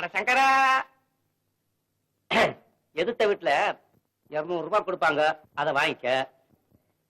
அட சங்கரா, எதிர்த்த வீட்டுல 200 ரூபாய் கொடுப்பாங்க, அதை வாங்கிக்க.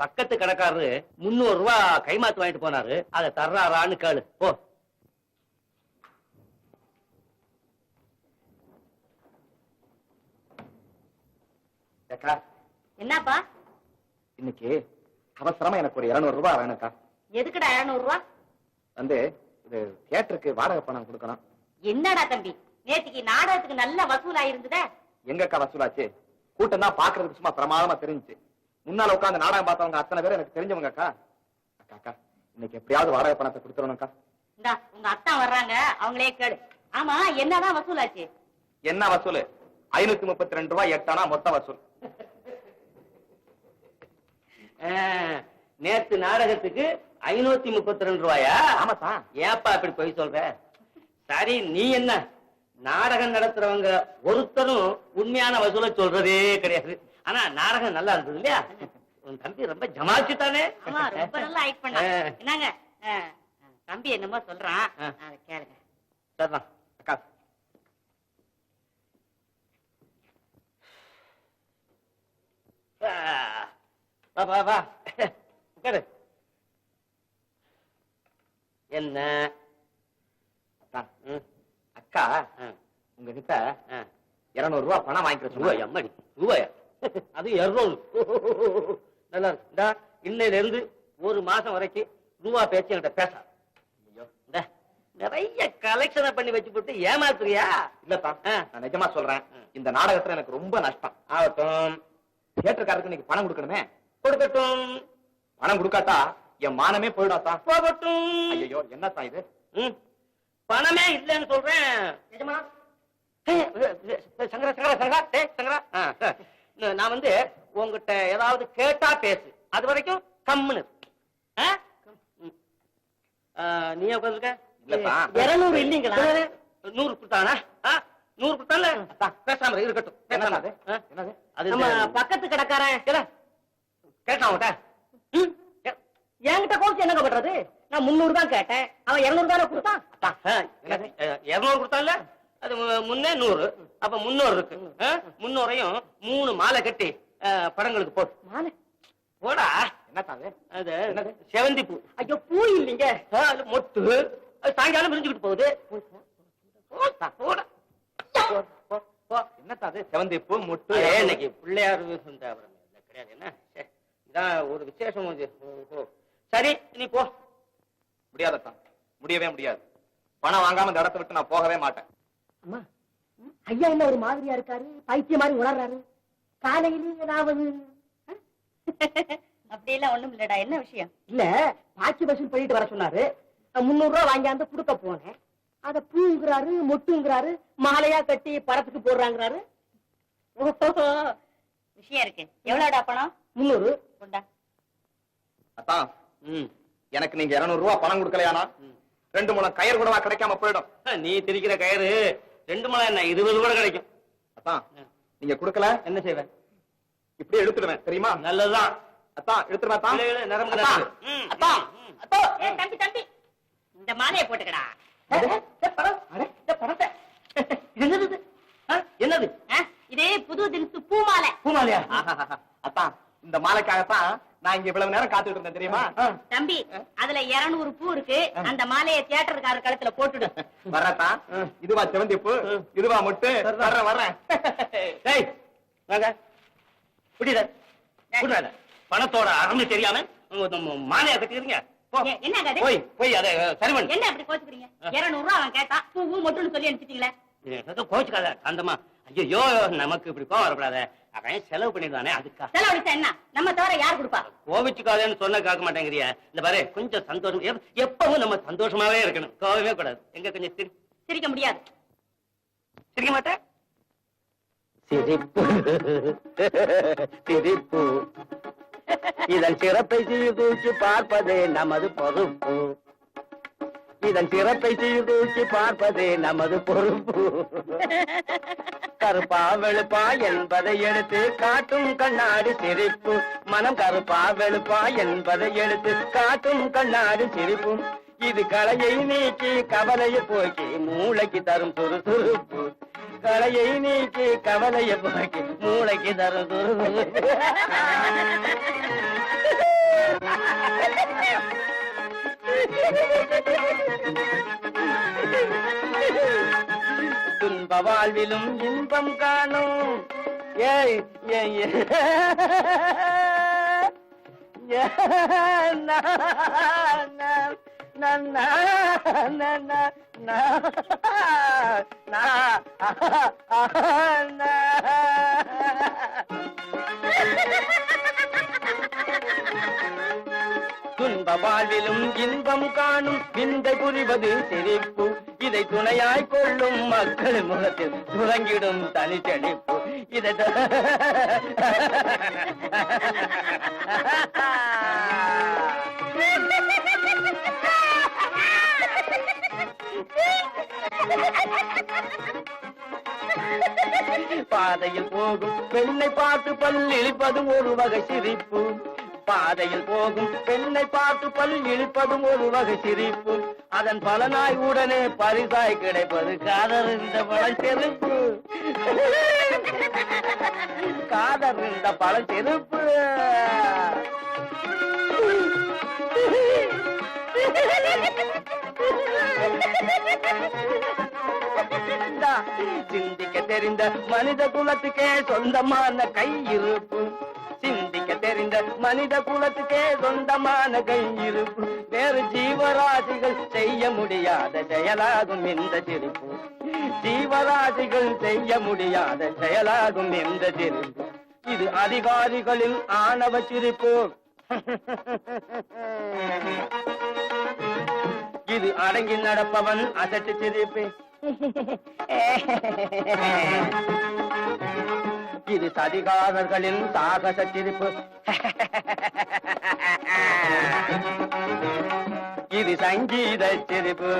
பக்கத்து கடைக்காரரு 300 ரூபாய் கைமாத்து வாங்கிட்டு போனாரு, அதை தர்றாரான்னு கேளு போ. என்னப்பா? இன்னைக்கு அவசரமா எனக்கு ஒரு 200 ரூபாய் வேணும்க்கா. எதுக்குடா 200 ரூபாய்? வந்து இது தியேட்டருக்கு வாடகை பணம் கொடுக்கணும். என்னடா தம்பி, நேற்றுக்கு நாடகத்துக்கு நல்ல வசூலா இருந்ததே. எங்கக்கா வசூலாச்சு? கூட்டம் தான் பாக்குறதுக்கு சும்மா பிரமாதமா தெரிஞ்சுச்சு. முன்னால உட்காந்து நாடகம் பார்த்தவங்க அத்தனை பேர் எனக்கு தெரிஞ்சவங்க அக்கா. அக்கா இன்னைக்கு எப்படியாவது வாடகை பணத்தை கொடுத்துடணும்க்கா. இந்தா உங்க அத்தா வர்றாங்க, அவங்களே கேளு. ஆமா, என்னதான் வசூலாச்சு? என்ன வசூல்? 532 ரூபாய் 8 ஆனா மொத்த வசூல். நேத்து நாடகத்துக்கு 532 ரூபாயா? ஆமாப்பா. ஏப்பா இப்படி போய் சொல்ற? சரி, நீ என்ன நாடகம் நடத்துறவங்க ஒருத்தரும் உண்மையான வசூலை சொல்றதே கிடையாது. ஆனா நாடகம் நல்லா இருந்தது இல்லையா? உன் தம்பி ரொம்ப ஜமாச்சுட்டானே. ஆமா, ரொம்ப நல்லா ஆக்ட் பண்ணா. என்னங்க தம்பி என்னமோ சொல்றான், அதை கேளுங்க. சரிதான் அக்கா. வா வா வா உட்காரு. என்ன அக்கா, உங்ககிட்ட 200 ரூபாய் பணம் வாங்கிக்கிற ரூபாய்? அம்மாடி, ரூபாயா? அது 200. நல்லா இருக்கு. இன்னையில இருந்து ஒரு மாசம் வரைக்கும் ரூபா பேச்சு என்கிட்ட பேச. நிறைய கலெக்ஷனை பண்ணி வச்சு போட்டு ஏமாத்துறியா? இல்லப்பா, நான் நிஜமா சொல்றேன். இந்த நாடகத்துல எனக்கு ரொம்ப நஷ்டம். ஆகட்டும், தியேட்டருக்காரருக்கு இன்னைக்கு பணம் கொடுக்கணுமே. கொடுக்கட்டும். பணம் கொடுக்காட்டா என் மானமே போயிடாத்தா. போகட்டும். ஐயோ, என்னத்தான் இது? பணமே இல்லைன்னு சொல்றேன். நிஜமா? சங்கரா சங்கரா சங்கரா சங்கரா, நான் வந்து உங்ககிட்ட ஏதாவது கேட்டா பேசு, அது வரைக்கும் கம்முன்னு. நீ உட்காந்துருக்க? 200 இல்லீங்களா? 100 கொடுத்தானா? 100 கொடுத்தால பேசாம இருக்கட்டும். என்னது? அது நம்ம பக்கத்து கடைக்காரன் கேட்டான். என்கிட்ட கோச்சு என்னங்க பண்றது? நான் 300 தான் கேட்டேன், அவன் 200 தானே கொடுத்தான். 200 கொடுத்தான்ல, அது முன்னே 100, அப்ப 300 இருக்கு. 300ஐயும் 3 மாலை கட்டி படங்களுக்கு போ. மாலை போடா. என்னது? அது செவந்தி பூ. ஐயோ, பூ இல்லைங்க, மொட்டு. சாயங்காலம் விரிஞ்சுக்கிட்டு போகுது. என்னத்தாது? செவந்தி பூ, மொட்டு. இன்னைக்கு பிள்ளையார் கிடையாது. என்ன இதான் ஒரு விசேஷம். சரி, நீ போ. முடியாதத்தான், முடியவே முடியாது. பணம் வாங்காம இந்த இடத்தை விட்டு நான் போகவே மாட்டேன். அம்மா, ஐயா என்ன ஒரு மாதிரியா இருக்காரு, பைத்திய மாதிரி உணர்றாரு. காலையில ஏதாவது அப்படி எல்லாம் ஒண்ணும் இல்லடா. என்ன விஷயம்? இல்ல, பாக்கி வசூல் பண்ணிட்டு வர சொன்னாரு. 300 ரூபாய் வாங்கியாந்து கொடுக்க போனேன். அத பூங்கிறாரு, மொட்டுங்கிறாரு, மாலையா கட்டி படத்துக்கு போடுறாங்கிறாரு. விஷயம் இருக்கு. எவ்வளவுடா பணம்? 300. கொண்டா. அத்தான், எனக்கு நீங்க 200 ரூபாய் பணம் கொடுக்கலையானா 2 முழம் கயிறு கூடவா கிடைக்காம போயிடும். நீ திரிக்கிற கயிறு 2 முழம் என்ன 20 கூட கிடைக்கும். அத்தான், நீங்க கொடுக்கல என்ன செய்வேன்? இப்படி எடுத்துடுவேன், தெரியுமா? நல்லதுதான். அத்தான், எடுத்துருவேன். தம்பி தம்பி, இந்த மாலையை போட்டுக்கடா. என்னது? இதே புது தினசு பூ மாலை. பூ மாலையா? அத்தான், இந்த மாலைக்காகத்தான் நான் இங்க இவ்வளவு நேரம் காத்துட்டு இருந்தேன், தெரியுமா? தம்பி, அதுல 200 பூ இருக்கு. அந்த மாலையை தியேட்டருக்கார கழுத்துல போட்டுடு. வர்றதான். இதுவா செவந்தி பூ, இதுவா மொட்டு. வர்றேன். பணத்தோட அருமை தெரியாம மாலையா கட்டிக்கிறீங்க. என்ன போய் அதை சரி பண்ணு. என்ன அப்படி கோச்சுக்கிறீங்க? 200 ரூபாய் அவன் கேட்டான், பூ மட்டும் சொல்லி அனுப்பிச்சிட்டீங்களே. கோச்சுக்காத அந்தமா. ஐயோ, நமக்கு இப்படி கோவம் வரக்கூடாத. அவன் செலவு பண்ணிடுவானே, அதுக்கா. செலவழிச்சா என்ன? நம்ம தவிர யார் கொடுப்பா? கோவிச்சுக்காதேன்னு சொன்ன கேட்க மாட்டேங்கிறியா? இந்த பாரு, கொஞ்சம் சந்தோஷம். எப்பவும் நம்ம சந்தோஷமாவே இருக்கணும், கோவமே கூடாது. எங்க கொஞ்சம் சிரிக்க முடியாது. சிரிக்க மாட்டேன். சிரிப்பு சிரிப்பு, இதன் சிறப்பை சீர்தூக்கி பார்ப்பதே நமது பொறுப்பு. இதன் சிறப்பை சீர்தூக்கி பார்ப்பதே நமது பொறுப்பு. கருப்பா வெளுப்பா என்பதை எடுத்து காட்டும் கண்ணாடி சிரிப்பு. மனம் கருப்பா வெளுப்பா என்பதை எடுத்து காட்டும் கண்ணாடி சிரிப்பும். இது களையை நீக்கி கவலையை போக்கி மூளைக்கு தரும் சுறுசுறுப்பு. களையை நீக்கி கவலையை போக்கி மூளைக்கு தரும் சுறுசுறுப்பு. துன்ப வாழ்விலும் இன்பம் காணும். ஏய் ஏய் துன்ப வாழ்விலும் இன்பம் காணும் விந்தை புரிவது சிரிப்பு. இதை துணையாய் கொள்ளும் மக்கள் முகத்தில் துறங்கிடும் தனிச்செழிப்பு. இதை பாதையில் போகும் பெண்ணை பார்த்து பல் இழிப்பதும் ஒரு வகை சிரிப்பு. பாதையில் போகும் பெண்ணை பார்த்து பல் இழிப்பதும் ஒரு வகை சிரிப்பு. அதன் பலனாய் உடனே பரிசாய் கிடைப்பது காதல் இந்த பழச்செருப்பு. காதல் இந்த பழச்செருப்பு. சிந்திக்க தெரிந்த மனித குலத்துக்கே சொந்தமான கையிருப்பு. சிந்திக்க தெரிந்த மனித குலத்துக்கே சொந்தமான கையிருப்பு. வேறு ஜீவராசிகள் செய்ய முடியாத செயலாகும் இந்த சிரிப்பு. ஜீவராசிகள் செய்ய முடியாத செயலாகும் இந்த சிரிப்பு. இது அதிகாரிகளின் ஆணவ சிரிப்பு. இது அடங்கி நடப்பவன் அசட்டு சிரிப்பு. இது சதிகாரர்களின் சாகச சிரிப்பு. இது சங்கீத சிரிப்பு.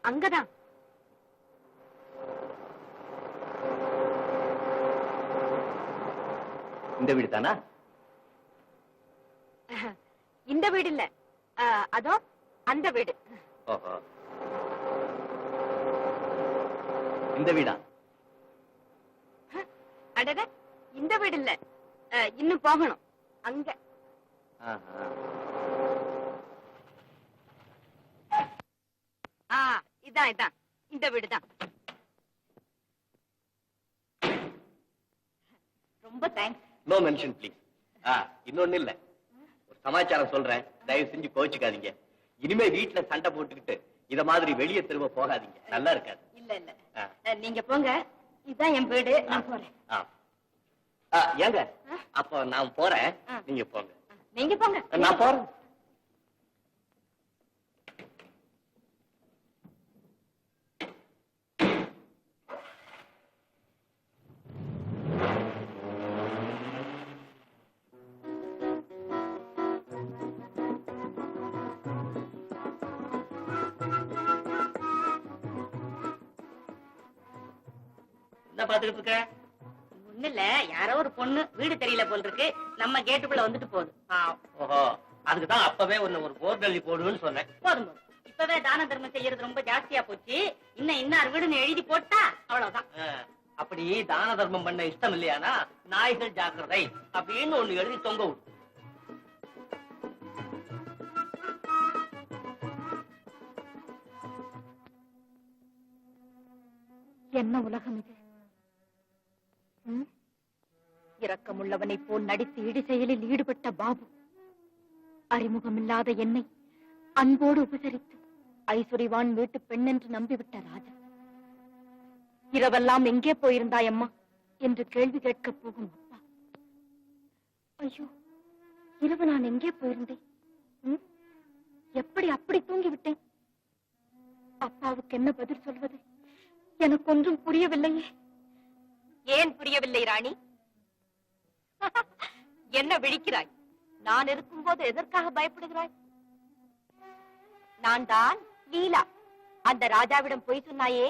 அங்கதான். இந்த வீடு தானா? இந்த வீடு இல்ல, அதோ அந்த வீடு. ஓஹோ, இந்த வீடா? அடட, இந்த வீடு இல்ல, இன்னும் போகணும். அங்க. இதான் இதான் இந்த வீடுதான். ரொம்ப தேங்க்ஸ். No mention please. இன்னொன்னு இல்ல, ஒரு சமாச்சாரம் சொல்றேன், தயவு செஞ்சு கோச்சுக்காதீங்க. இனிமே வீட்டுல சண்டை போட்டுக்கிட்டு இத மாதிரி வெளியே திரும்ப போகாதீங்க, நல்லா இருக்காது. இல்ல இல்ல, நீங்க போங்க. இதுதான் என் வீடு, நான் போறேன். ஏங்க, அப்போ நான் போறேன், நீங்க போங்க. நீங்க போங்க, நான் போறேன். என்ன பாத்துக்கிட்டு இருக்க? ஒண்ணு இல்ல, யாரோ ஒரு பொண்ணு வீடு தெரியல போல் இருக்கு, நம்ம கேட்டுக்குள்ள வந்துட்டு போகுது. ஓஹோ, அதுக்குதான் அப்பவே ஒரு போர்டு எழுதி போடுன்னு சொன்னேன். போதும் போதும், இப்பவே தான தர்மம் செய்யறது ரொம்ப ஜாஸ்தியா போச்சு. இன்னும் இன்னார் வீடுன்னு எழுதி போட்டா அவ்வளவுதான். அப்படி தான தர்மம் பண்ண இஷ்டம் இல்லையானா நாய்கள் ஜாக்கிரதை அப்படின்னு ஒண்ணு எழுதி தொங்க விடு. என்ன உலகம் இது? இரக்கமுள்ளவனை போல் நடித்து இடி செயலில் ஈடுபட்ட பாபு, அறிமுகமில்லாத என்னை அன்போடு உபசரித்து ஐஸ்வரிவான் வீட்டு பெண் என்று நம்பிவிட்ட ராஜா. இரவெல்லாம் எங்கே போயிருந்தாய் அம்மா என்று கேள்வி கேட்கப் போகும் அப்பா. ஐயோ, இரவு நான் எங்கே போயிருந்தேன்? எப்படி அப்படி தூங்கி விட்டேன்? அப்பாவுக்கு என்ன பதில் சொல்வது? எனக்கு ஒன்றும் புரியவில்லையே. ஏன் புரியவில்லை ராணி? என்ன விழிக்கிறாய்? நான் இருக்கும்போது எதற்காக பயப்படுகிறாய்? நான் தான் லீலா. அந்த ராஜாவிடம் போய் சொன்னாயே,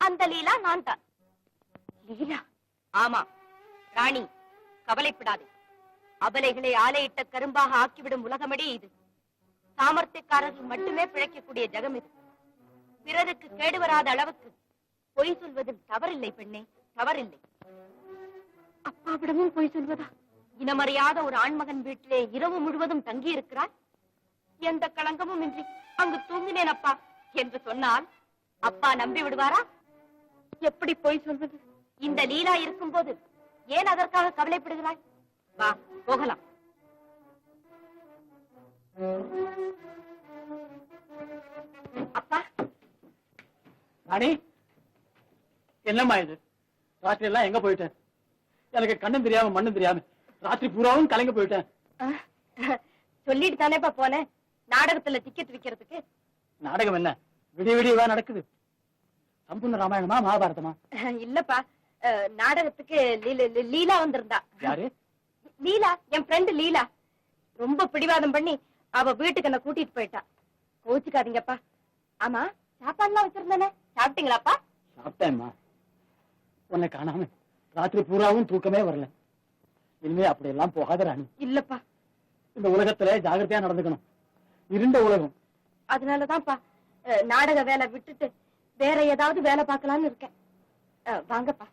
அந்த லீலா நான் தான். லீலா? ஆமா ராணி, கவலைப்படாதே. அபலைகளை ஆலையிட்ட கரும்பாக ஆக்கிவிடும் உலகமடி இது. சாமர்த்தியக்காரர்கள் மட்டுமே பிழைக்கக்கூடிய ஜகம் இது. பிறருக்கு கேடு வராத அளவுக்கு பொய் சொல்வதில் தவறில்லை பெண்ணே, தவறில்லை. அப்பாவிடமும் பொய் சொல்வதா? இனமறியாத ஒரு ஆண்மகன் வீட்டிலே இரவு முழுவதும் தங்கி இருக்கிறார். எந்த களங்கமும் இன்றி அங்கு தூங்கினேன் அப்பா என்று சொன்னால் அப்பா நம்பி விடுவாரா? எப்படி பொய் சொல்வது? இந்த லீலா இருக்கும் போது ஏன் அதற்காக கவலைப்படுகிறாய்? வா போகலாம். அப்பா. ராணி, என்னம்மா இது? ராத்திரி எல்லாம் எங்க போயிட்டேன்? எனக்கு கண்ணும் தெரியாம மண்ணும் தெரியாம ராத்திரி பூராவும் கலங்க போயிட்டேன். சொல்லிட்டு தானேப்பா போனேன், நாடகத்துல டிக்கெட் விக்கிறதுக்கு. நாடகம் என்ன விடிய விடியவா நடக்குது? சம்பூர்ண ராமாயணமா மகாபாரதமா? இல்லப்பா, நாடகத்துக்கு லீலா வந்திருந்தா. யாரு? லீலா, என் ஃப்ரெண்டு லீலா. ரொம்ப பிடிவாதம் பண்ணி அவ வீட்டுக்கு என்ன கூட்டிட்டு போயிட்டா. கோச்சுக்காதீங்கப்பா. ஆமா, சாப்பாடுலாம் வச்சிருந்தானே, சாப்பிட்டீங்களாப்பா? சாப்பிட்டேம்மா. உன்னை காணாம ராத்திரி பூராவும் தூக்கமே வரல. இனிமே அப்படி எல்லாம் போகாத ராணி. இல்லப்பா. இந்த உலகத்துல ஜாகிரதையா நடந்துக்கணும். இருண்ட உலகம். அதனாலதான்ப்பா நாடக வேலை விட்டுட்டு வேற ஏதாவது வேலை பார்க்கலாம்னு இருக்கேன். வாங்கப்பா.